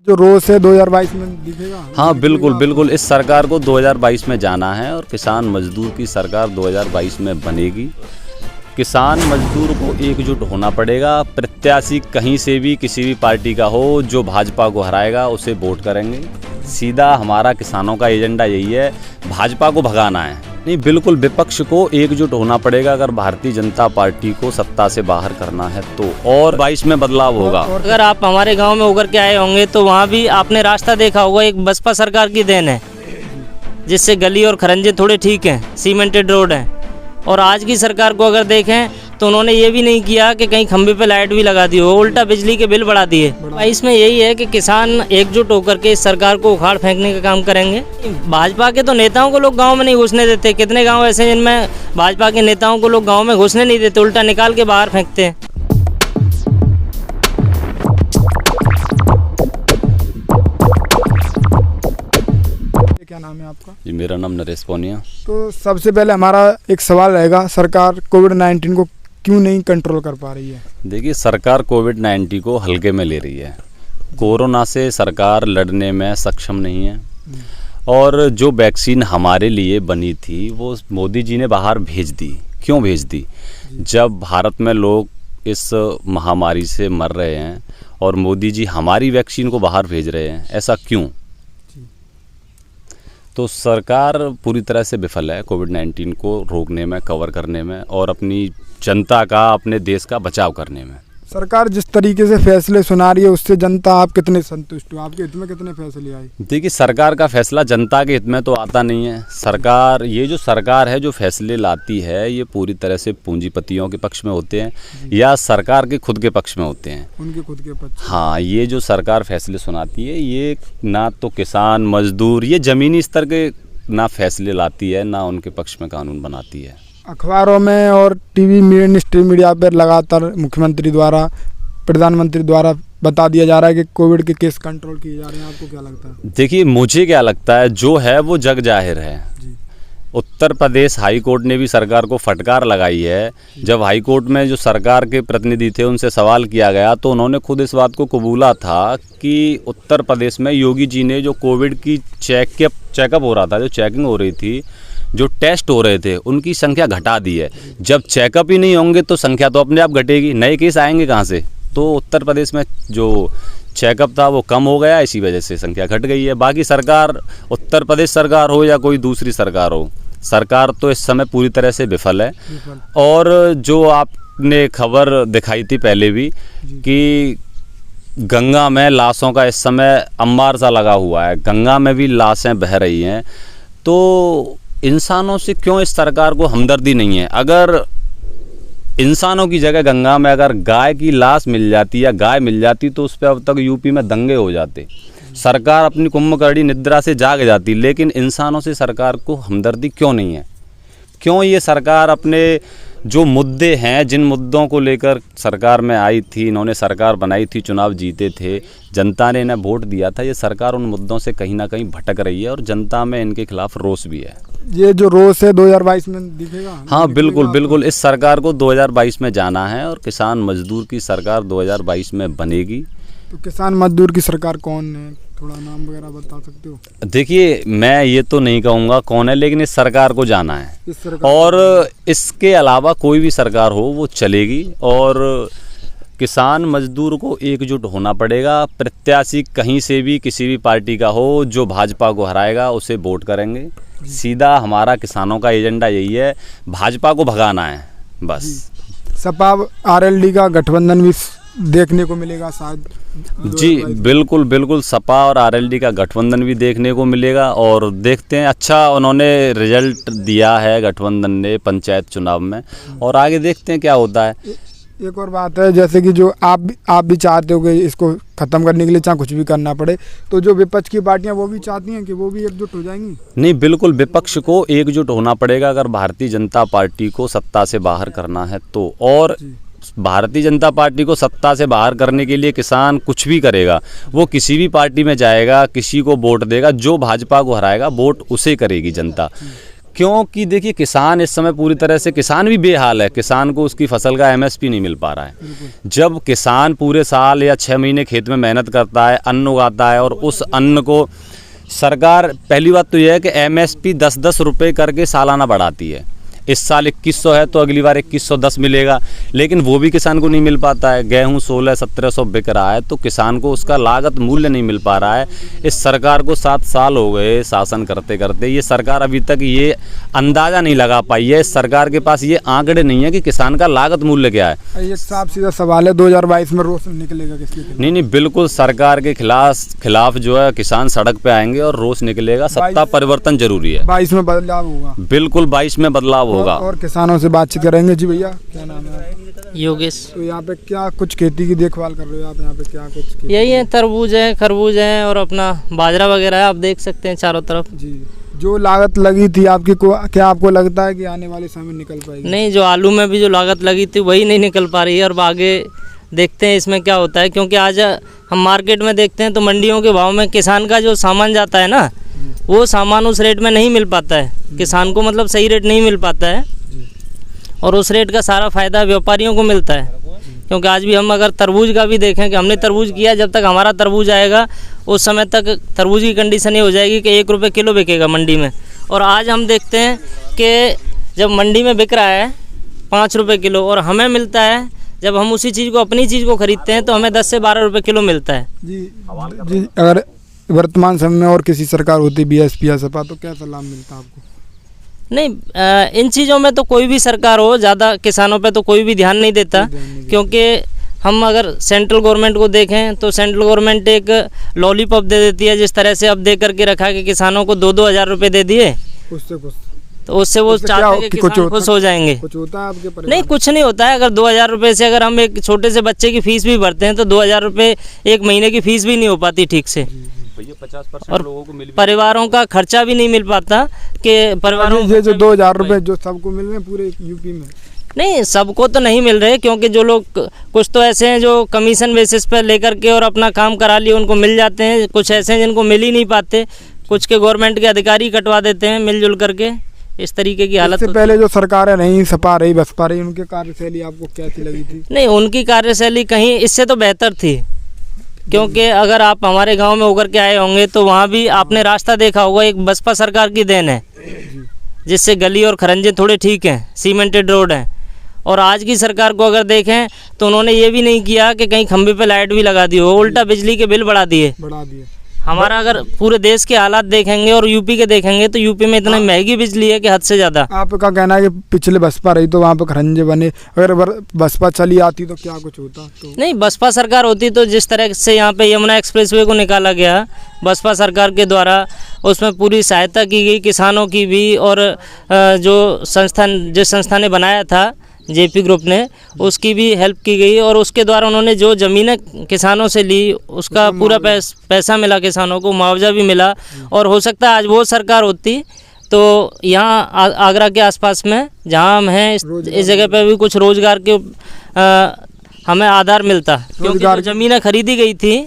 जो रोज है 2022 में दिखेगा। हाँ बिल्कुल बिल्कुल, इस सरकार को 2022 में जाना है और किसान मजदूर की सरकार 2022 में बनेगी। किसान मजदूर को एकजुट होना पड़ेगा। प्रत्याशी कहीं से भी किसी भी पार्टी का हो, जो भाजपा को हराएगा उसे वोट करेंगे। सीधा हमारा किसानों का एजेंडा यही है, भाजपा को भगाना है। नहीं, बिल्कुल विपक्ष को एकजुट होना पड़ेगा अगर भारतीय जनता पार्टी को सत्ता से बाहर करना है तो, और 22 में बदलाव होगा। अगर आप हमारे गांव में होकर के आए होंगे तो वहाँ भी आपने रास्ता देखा होगा, एक बसपा सरकार की देन है, जिससे गली और खरंजे थोड़े ठीक हैं, सीमेंटेड रोड हैं। और आज की सरकार को अगर देखें तो उन्होंने ये भी नहीं किया कि कहीं खंभे पे लाइट भी लगा दी हो, उल्टा बिजली के बिल बढ़ा दिए। इसमें यही है कि किसान एकजुट होकर के इस सरकार को उखाड़ फेंकने का काम करेंगे। भाजपा के तो नेताओं को लोग गांव में नहीं घुसने देते। कितने गांव ऐसे हैं जिनमें भाजपा के नेताओं को लोग गांव में घुसने नहीं देते, उल्टा निकाल के बाहर फेंकते हैं। क्या नाम है आपका? जी, मेरा नाम नरेश पौनिया। तो सबसे पहले हमारा एक सवाल रहेगा, सरकार कोविड-19 को क्यों नहीं कंट्रोल कर पा रही है? देखिए, सरकार कोविड-19 को हल्के में ले रही है। कोरोना से सरकार लड़ने में सक्षम नहीं है, और जो वैक्सीन हमारे लिए बनी थी वो मोदी जी ने बाहर भेज दी। क्यों भेज दी? जब भारत में लोग इस महामारी से मर रहे हैं और मोदी जी हमारी वैक्सीन को बाहर भेज रहे हैं, ऐसा क्यों? तो सरकार पूरी तरह से विफल है कोविड-19 को रोकने में, कवर करने में और अपनी जनता का, अपने देश का बचाव करने में। सरकार जिस तरीके से फैसले सुना रही है उससे जनता आप कितने संतुष्ट हो? आपके हित में कितने फैसले आए? देखिए, सरकार का फैसला जनता के हित में तो आता नहीं है। सरकार, ये जो सरकार है जो फैसले लाती है, ये पूरी तरह से पूंजीपतियों के पक्ष में होते हैं या सरकार के खुद के पक्ष में होते हैं। उनके खुद के पक्ष। हाँ, ये जो सरकार फैसले सुनाती है, ये ना तो किसान मजदूर, ये ज़मीनी स्तर के ना फैसले लाती है, ना उनके पक्ष में कानून बनाती है। अखबारों में और टीवी मीडिया पर लगातार मुख्यमंत्री द्वारा, प्रधानमंत्री द्वारा बता दिया जा रहा है कि कोविड के केस कंट्रोल किए जा रहे हैं। आपको क्या लगता है? देखिए, मुझे क्या लगता है, जो है वो जग जाहिर है। उत्तर प्रदेश हाई कोर्ट ने भी सरकार को फटकार लगाई है। जब हाई कोर्ट में जो सरकार के प्रतिनिधि थे उनसे सवाल किया गया तो उन्होंने खुद इस बात को कबूला था कि उत्तर प्रदेश में योगी जी ने जो कोविड की चेकअप हो रहा था, जो चेकिंग हो रही थी, जो टेस्ट हो रहे थे, उनकी संख्या घटा दी है। जब चेकअप ही नहीं होंगे तो संख्या तो अपने आप घटेगी, नए केस आएंगे कहाँ से? तो उत्तर प्रदेश में जो चेकअप था वो कम हो गया, इसी वजह से संख्या घट गई है। बाकी सरकार, उत्तर प्रदेश सरकार हो या कोई दूसरी सरकार हो, सरकार तो इस समय पूरी तरह से विफल है। और जो आपने खबर दिखाई थी पहले भी कि गंगा में लाशों का इस समय अंबार सा लगा हुआ है, गंगा में भी लाशें बह रही हैं। तो इंसानों से क्यों इस सरकार को हमदर्दी नहीं है? अगर इंसानों की जगह गंगा में अगर गाय की लाश मिल जाती या गाय मिल जाती तो उस पर अब तक यूपी में दंगे हो जाते। सरकार अपनी कुंभकर्णी निद्रा से जाग जाती, लेकिन इंसानों से सरकार को हमदर्दी क्यों नहीं है? क्यों ये सरकार अपने जो मुद्दे हैं, जिन मुद्दों को लेकर सरकार में आई थी, इन्होंने सरकार बनाई थी, चुनाव जीते थे, जनता ने इन्हें वोट दिया था, ये सरकार उन मुद्दों से कहीं ना कहीं भटक रही है और जनता में इनके खिलाफ रोष भी है। ये जो रोष है 2022 में दिखेगा? हाँ बिल्कुल बिल्कुल, इस सरकार को 2022 में जाना है और किसान मजदूर की सरकार 2022 में बनेगी। तो किसान मजदूर की सरकार कौन है? थोड़ा नाम वगैरह बता सकते हो? देखिए, मैं ये तो नहीं कहूँगा कौन है, लेकिन इस सरकार को जाना है और इसके अलावा कोई भी सरकार हो वो चलेगी। और किसान मजदूर को एकजुट होना पड़ेगा। प्रत्याशी कहीं से भी किसी भी पार्टी का हो, जो भाजपा को हराएगा उसे वोट करेंगे। सीधा हमारा किसानों का एजेंडा यही है, भाजपा को भगाना है बस। सपा आरएलडी का गठबंधन भी देखने को मिलेगा शायद? जी बिल्कुल बिल्कुल, सपा और आरएलडी का गठबंधन भी देखने को मिलेगा और देखते हैं। अच्छा, उन्होंने रिजल्ट दिया है गठबंधन ने पंचायत चुनाव में, और आगे देखते हैं क्या होता है। एक और बात है, जैसे कि जो आप भी चाहते हो कि इसको ख़त्म करने के लिए चाहे कुछ भी करना पड़े, तो जो विपक्ष की पार्टियां वो भी चाहती हैं कि वो भी एकजुट हो जाएंगी? नहीं, बिल्कुल विपक्ष को एकजुट होना पड़ेगा अगर भारतीय जनता पार्टी को सत्ता से बाहर करना है तो। और भारतीय जनता पार्टी को सत्ता से बाहर करने के लिए किसान कुछ भी करेगा। वो किसी भी पार्टी में जाएगा, किसी को वोट देगा, जो भाजपा को हराएगा वोट उसे करेगी जनता। क्योंकि देखिए किसान इस समय पूरी तरह से, किसान भी बेहाल है, किसान को उसकी फसल का एमएसपी नहीं मिल पा रहा है। जब किसान पूरे साल या 6 महीने खेत में मेहनत करता है, अन्न उगाता है और उस अन्न को सरकार, पहली बात तो यह है कि एमएसपी 10-10 रुपये करके सालाना बढ़ाती है। इस साल 2100 है तो अगली बार 2110 मिलेगा, लेकिन वो भी किसान को नहीं मिल पाता है। गेहूं 1600-1700 बिक रहा है तो किसान को उसका लागत मूल्य नहीं मिल पा रहा है। इस सरकार को 7 साल हो गए शासन करते करते, ये सरकार अभी तक ये अंदाज़ा नहीं लगा पाई है। इस सरकार के पास ये आंकड़े नहीं है कि किसान का लागत मूल्य क्या है। ये साफ सीधा सवाल है, 2022 में रोष निकलेगा किसके खिलाफ? नहीं, बिल्कुल सरकार के खिलाफ जो है किसान सड़क पे आएंगे और रोष निकलेगा। सत्ता परिवर्तन जरूरी है। 22 में बदलाव होगा, बिल्कुल 22 में बदलाव होगा। और किसानों से बातचीत करेंगे। जी भैया, क्या नाम है? योगेश। तो यहाँ पे क्या कुछ खेती की देखभाल कर रहे हो आप? यहाँ पे क्या कुछ खेती? यही है, तरबूज है, खरबूज है और अपना बाजरा वगैरह है, आप देख सकते हैं चारों तरफ। जी, जो लागत लगी थी आपकी को, क्या आपको लगता है कि आने वाले समय निकल पाएगी? नहीं, जो आलू में भी जो लागत लगी थी वही नहीं निकल पा रही है और आगे देखते हैं इसमें क्या होता है। क्योंकि आज हम मार्केट में देखते हैं तो मंडियों के भाव में किसान का जो सामान जाता है ना, वो सामान उस रेट में नहीं मिल पाता है किसान को, मतलब सही रेट नहीं मिल पाता है और उस रेट का सारा फ़ायदा व्यापारियों को मिलता है। क्योंकि आज भी हम अगर तरबूज का भी देखें कि हमने तरबूज किया, जब तक हमारा तरबूज आएगा उस समय तक तरबूज की कंडीशन ये हो जाएगी कि 1 रुपये किलो बिकेगा मंडी में। और आज हम देखते हैं कि जब मंडी में बिक रहा है 5 रुपये किलो और हमें मिलता है, जब हम उसी चीज़ को, अपनी चीज़ को खरीदते हैं तो हमें 10 से 12 रुपये किलो मिलता है। जी, अगर वर्तमान समय में और किसी सरकार होती, बीएसपी या सपा, तो कैसा लाभ मिलता आपको? नहीं, इन चीज़ों में तो कोई भी सरकार हो, ज़्यादा किसानों पे तो कोई भी ध्यान नहीं देता। क्योंकि हम अगर सेंट्रल गवर्नमेंट को देखें तो सेंट्रल गवर्नमेंट एक लॉलीपॉप दे देती है, जिस तरह से अब दे करके रखा कि किसानों को 2-2 हज़ार रुपये दे दिए, तो उससे वो चाहते हैं कि किसान खुश हो जाएंगे। कुछ होता है आपके परिवार? नहीं, कुछ नहीं होता है। अगर 2,000 रुपये से अगर हम एक छोटे से बच्चे की फ़ीस भी भरते हैं तो 2,000 रुपये एक महीने की फ़ीस भी नहीं हो पाती ठीक से, 50% लोगों को मिल, परिवारों का खर्चा भी नहीं मिल पाता कि परिवारों ये जो 2,000 रुपये जो सबको मिल रहे हैं पूरे यूपी में? नहीं, सबको तो नहीं मिल रहे, क्योंकि जो लोग, कुछ तो ऐसे हैं जो कमीशन बेसिस पर लेकर के और अपना काम करा लिए उनको मिल जाते हैं, कुछ ऐसे हैं जिनको मिल ही नहीं पाते, कुछ के गवर्नमेंट के अधिकारी कटवा देते हैं मिलजुल करके। इस तरीके की हालत। इससे पहले जो सरकारें रहीं, सपा रही, बसपा रही, उनकी कार्यशैली आपको कैसी लगी थी? नहीं, उनकी कार्यशैली कहीं इससे तो बेहतर थी। क्योंकि अगर आप हमारे गांव में होकर के आए होंगे तो वहाँ भी आपने रास्ता देखा होगा, एक बसपा सरकार की देन है, जिससे गली और खरंजे थोड़े ठीक हैं, सीमेंटेड रोड हैं। और आज की सरकार को अगर देखें तो उन्होंने ये भी नहीं किया कि कहीं खंभे पे लाइट भी लगा दी हो, उल्टा बिजली के बिल बढ़ा दिए। हमारा अगर पूरे देश के हालात देखेंगे और यूपी के देखेंगे तो यूपी में इतनी महंगी बिजली है कि हद से ज़्यादा। आपका कहना है कि पिछले बसपा रही तो वहाँ पे खरंजे बने, अगर बसपा चली आती तो क्या कुछ होता? तो नहीं, बसपा सरकार होती तो जिस तरह से यहाँ पे यमुना एक्सप्रेसवे को निकाला गया बसपा सरकार के द्वारा, उसमें पूरी सहायता की गई किसानों की भी, और जो संस्थान, जिस संस्था ने बनाया था जेपी ग्रुप ने, उसकी भी हेल्प की गई। और उसके द्वारा उन्होंने जो ज़मीनें किसानों से ली उसका पूरा पैसा मिला, किसानों को मुआवजा भी मिला। और हो सकता है आज वो सरकार होती तो यहाँ आगरा के आसपास में जहाँ हम हैं इस जगह पे भी कुछ रोज़गार के हमें आधार मिलता, क्योंकि जो ज़मीनें खरीदी गई थी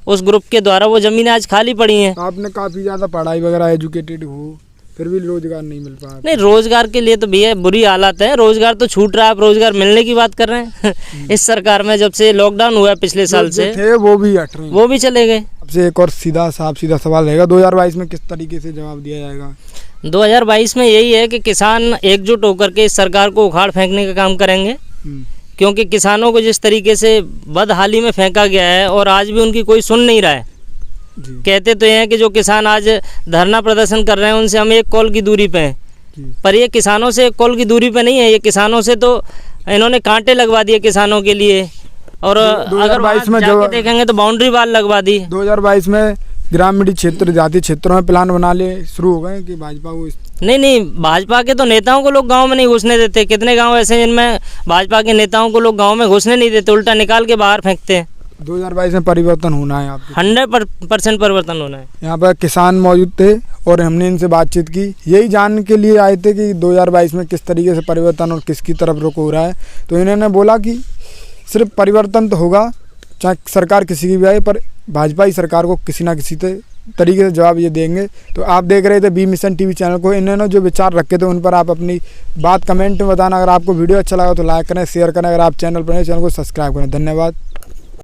उस ग्रुप के द्वारा वो ज़मीनें आज खाली पड़ी हैं। आपने काफ़ी ज़्यादा पढ़ाई वगैरह, एजुकेटेड हो, फिर भी रोजगार नहीं मिल पा? नहीं, रोजगार के लिए तो भैया बुरी हालत है, रोजगार तो छूट रहा है, आप रोजगार मिलने की बात कर रहे हैं। इस सरकार में जब से लॉकडाउन हुआ पिछले साल से थे वो भी हट रहे हैं, वो भी चले गए। आपसे एक और सीधा सवाल रहेगा, 2022 में किस तरीके से जवाब दिया जाएगा? 2022 में यही है कि किसान एकजुट होकर के इस सरकार को उखाड़ फेंकने का काम करेंगे। क्योंकि किसानों को जिस तरीके से बदहाली में फेंका गया है और आज भी उनकी कोई सुन नहीं रहा है। कहते तो ये हैं कि जो किसान आज धरना प्रदर्शन कर रहे हैं उनसे हम 1 कॉल की दूरी पे हैं, पर ये किसानों से 1 कॉल की दूरी पे नहीं है, ये किसानों से तो इन्होंने कांटे लगवा दिए किसानों के लिए। और अगर 2022 में जो देखेंगे तो बाउंड्री वाल लगवा दी। 2022 में ग्रामीण क्षेत्र, जाति क्षेत्रों में प्लान बना ले शुरू हो गए कि भाजपा को? नहीं, भाजपा के तो नेताओं को लोग गांव में नहीं घुसने देते। कितने गांव ऐसे हैं जिनमें भाजपा के नेताओं को लोग गांव में घुसने नहीं देते, उल्टा निकाल के बाहर फेंकते हैं। 2022 में परिवर्तन होना है आपको? 100% परिवर्तन होना है। यहाँ पर किसान मौजूद थे और हमने इनसे बातचीत की, यही जानने के लिए आए थे कि 2022 में किस तरीके से परिवर्तन और किसकी तरफ रुख हो रहा है। तो इन्होंने बोला कि सिर्फ परिवर्तन तो होगा, चाहे सरकार किसी की भी आए, पर भाजपा ही सरकार को किसी ना किसी तरीके से जवाब ये देंगे। तो आप देख रहे थे बी मिशन टीवी चैनल को, इन्होंने जो विचार रखे थे उन पर आप अपनी बात कमेंट में बताना। अगर आपको वीडियो अच्छा लगा तो लाइक करें, शेयर करें। अगर आप चैनल पर नए, चैनल को सब्सक्राइब करें। धन्यवाद।